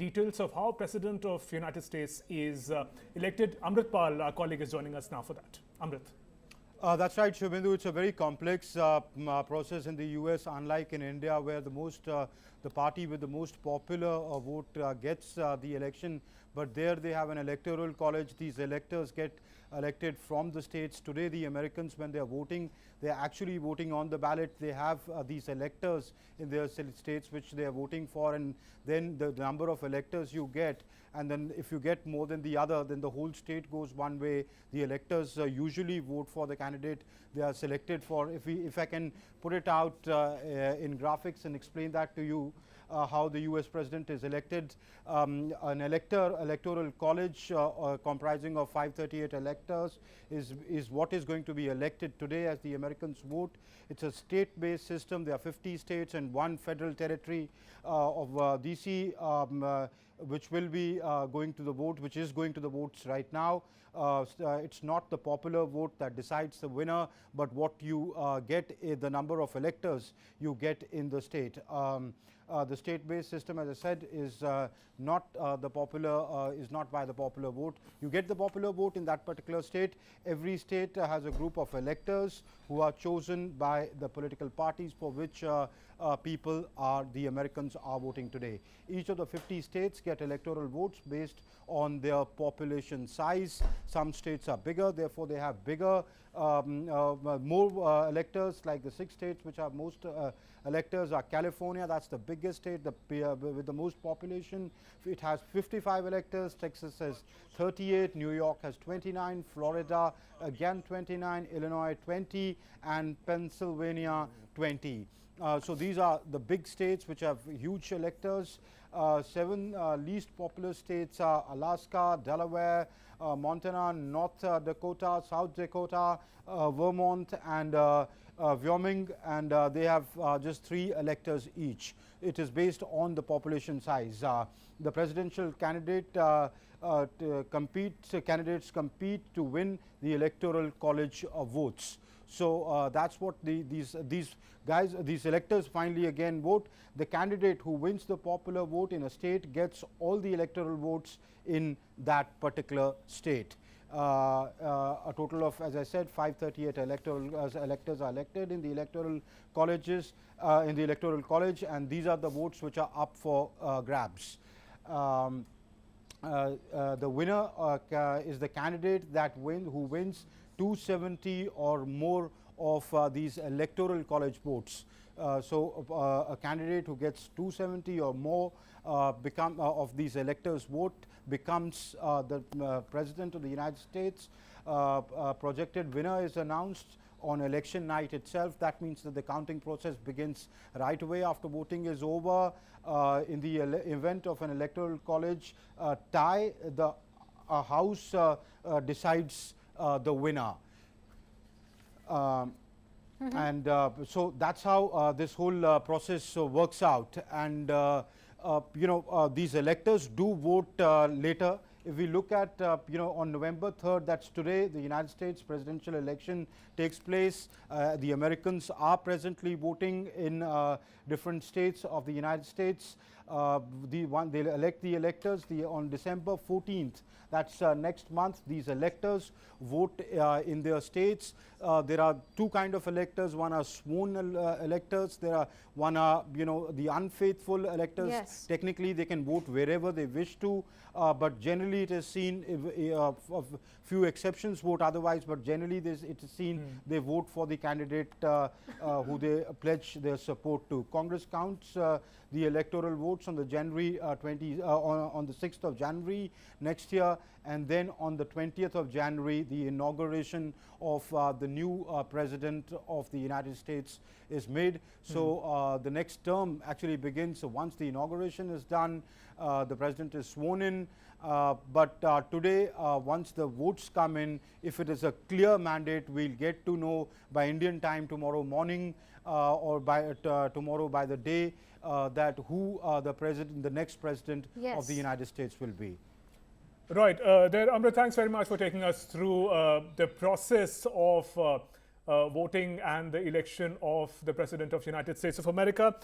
details of how President of the United States is elected. Amrit Pal, our colleague, is joining us now for that. Amrit. That's right, Shubhendu. It's a very complex process in the US, unlike in India, where the party with the most popular vote gets the election. But there they have an electoral college. These electors get elected from the states. Today, the Americans, when they are voting, they are actually voting on the ballot. They have these electors in their states which they are voting for, and then the number of electors you get, and then if you get more than the other, then the whole state goes one way. The electors usually vote for the candidate they are selected for. If I can put it out in graphics and explain that to you, how the US president is elected. An electoral college comprising of 538 electors is what is going to be elected today as the Americans vote. It's a state-based system. There are 50 states and one federal territory of DC, which will be going to the vote, which is going to the votes right now. It's not the popular vote that decides the winner, but what you get is the number of electors you get in the state. The state-based system, as I said, is not is not by the popular vote. You get the popular vote in that particular state. Every state has a group of electors who are chosen by the political parties for which the Americans are voting today. Each of the 50 states get electoral votes based on their population size. Some states are bigger, therefore they have bigger, more electors. Like the 6 states which have most electors are California. That's the biggest state with the most population. It has 55 electors. Texas has 38. New York has 29. Florida again 29. Illinois 20, and Pennsylvania 20. So these are the big states which have huge electors. 7 least populous states are Alaska, Delaware, Montana, North Dakota, South Dakota, Vermont, and WYOMING, and they have just 3 electors each. It is based on the population size. The presidential candidate candidates compete to win the electoral college votes. So that's what these electors finally again vote. The candidate who wins the popular vote in a state gets all the electoral votes in that particular state. A total of, as I said, 538 electors are elected in the electoral colleges, in the electoral college, and these are the votes which are up for grabs. The winner is the candidate who wins 270 or more of these electoral college votes. So a candidate who gets 270 or more of these electors' vote becomes the President of the United States. Projected winner is announced on election night itself. That means that the counting process begins right away after voting is over. In the event of an electoral college tie, the House decides the winner. And so that's how this whole process works out. And these electors do vote later. If we look at on November 3rd, that's today, the United States presidential election takes place. The Americans are presently voting in different states of the United States. They'll elect the electors on December 14th. That's next month. These electors vote in their states. There are 2 kinds of electors. One are sworn electors. One are the unfaithful electors. Yes. Technically, they can vote wherever they wish to, but generally it is seen of few exceptions vote otherwise. But generally, it is seen they vote for the candidate who they pledge their support to. Congress counts the electoral votes on the on the 6th of January next year, and then on the 20th of January, the inauguration of the new President of the United States is made. So the next term actually begins once the inauguration is done. The President is sworn in. But today, once the votes come in, if it is a clear mandate, we'll get to know by Indian time tomorrow morning or by tomorrow by the day that who the next president of the United States will be. Right. Amrit, thanks very much for taking us through the process of voting and the election of the President of the United States of America.